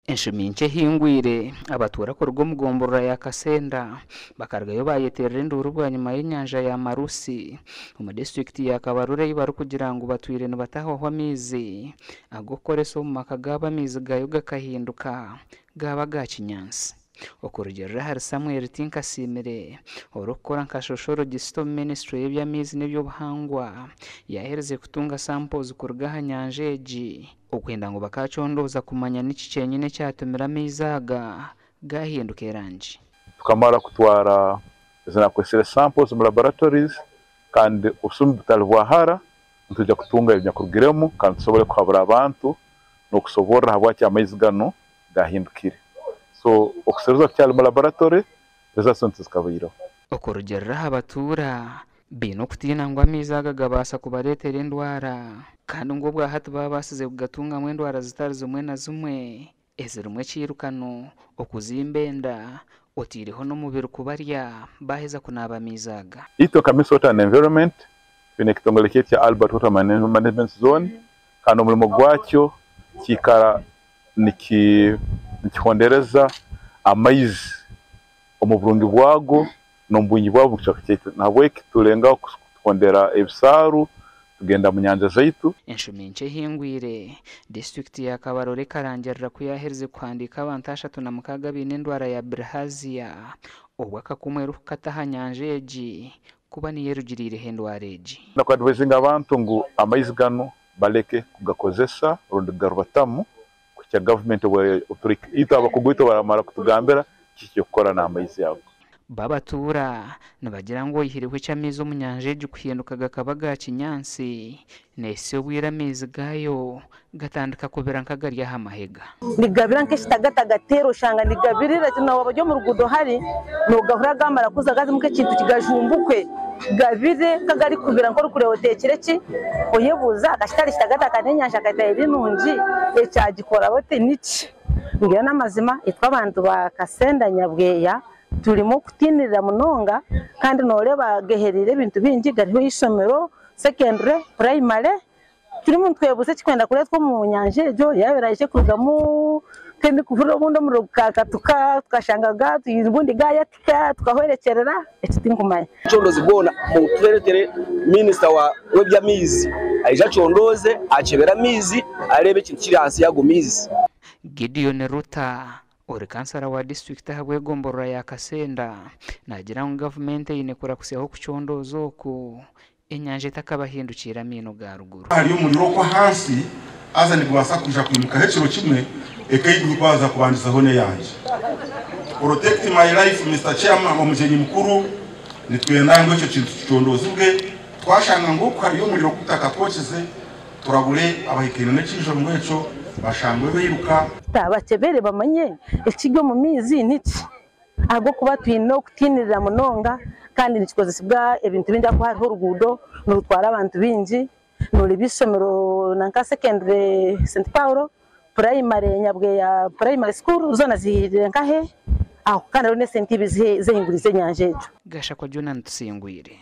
Enshuminche hingwire abatura ku rugo mugombora ya Kasenda bakargayo bayeterera induru bwa nyuma y'inyanja ya Marusi mu district ya Kabarore bari kugira ngo batwire no batahwa mizi agokoreso mu makagaba mizi gayo gakahinduka gaba gakinyansi okurugera hari Samuel Tinkasimire orokora nkashoshoro Gisto Ministry y'ebyamizi n'ebyo buhangwa yahereze kutunga samples kurugaha nyanjeji okwenda ngo bakacondoza kumanya n'iki cyenyine cyatumira mizaga gahinduka erangi tukamara kutwara zina kwesere samples mu laboratories kandi usumbu talwahara ntujya kutunga ibinyakurugiremo kandi sobole kwabura abantu no kusobora habwaki amazigano gahindukire so okuseruza cyali mu laboratory results zikabiro okurugera abatura bino kutina ngo amizaga gabasa kubaretera indwara kandi ngo bwa hatu babasize kugatunga mu indwara zitari zimwe na zimwe ezirumwe kirukano okuzimbenda otiriho no mubiri kubarya baheza kunaba mizaga ito kamisota and environment bine kitongole cya Albert Water Management Zone kandi umurimo gwacyo kikara nikihondereza amaizi omuburungi bwago no mbunyi bwabo cyakete nabweke tulenga kukondera ebisaru tugenda mu nyanja zaitu Enshuminche hingwire district ya Kabarore karangerera kuyahereze kwandika abantu 36 binendwara ya Bilharzia obwaka kumweru kataha nyanjeji kuba ni yerugirire hendwareji nakwadwezinga abantu ngo amaizi gano baleke kugakozesa rundi garubatamu kya government we authority itaba kugwito baramara kutugambira kicyo gukora na amaizi yabo babatura nabagira ngo yihiriwe cyamizo mu nyanjeji kuhinduka gakabaga kinyansi nese bwira mizi gayo gatandika kubera nkagarya hamahega nigabira nk'ishitagata gatero shanga nigabirira kino wabajyo mu rugudo hari no gahura gamara kuzagaze muke kintu kigajumbukwe gabire kagari kubira nkoro kure hotekereki oyebuza agashitari shitagata kanenyansha katayiri nunji ecyagikora bote niki ngira namazima itwa abantu ba Kasenda Nyabweya turimo kutinirira munonga kandi noreba geherire ibintu bingi gariho isomero secondary primary turimo twebuse kikwenda kure two mu nyanje jo yaberaje kurugamu kendi kuvura bundo mu rukaka tukashangaga tuyibundi gaya tukahwerekerera ekitinkumanya chondozi bona mu tweretere minister wa webyamizi aija chondoze akebera mizi arebe kintu kiri hasi yago mizi Gideon Ruta uri kansara wa district habwe gombora ya Kasenda nagira ngo government inekura kuseho kucondozo ku enyanje takabahindukira mino ga ruguru hari umuriro ko hasi aza nigwasa kuja kwimuka heciro kimwe ekayiguye kwaza kubandiza hone yanje protect my life Mr Chairman omujenyi mukuru nitwenda ngo icyo kintu kicondozo bwe twashanga ngo hari umuriro kutaka twoceze turabure abahikene n'kijo mweco bashangwe biruka tabakebere bamanye ekigyo mu mizi niki ago kuba twino kutinirira munonga kandi nikikozesibwa ebintu binja ko hariho rugudo no twara abantu bingi no libisomero nanka secondary St Paulo primary Nyabweya primary school zona zihirire nkahe aho kandi rone sentibi zehingurize nyanjejo gasha kwa Jonathan Tsingwire.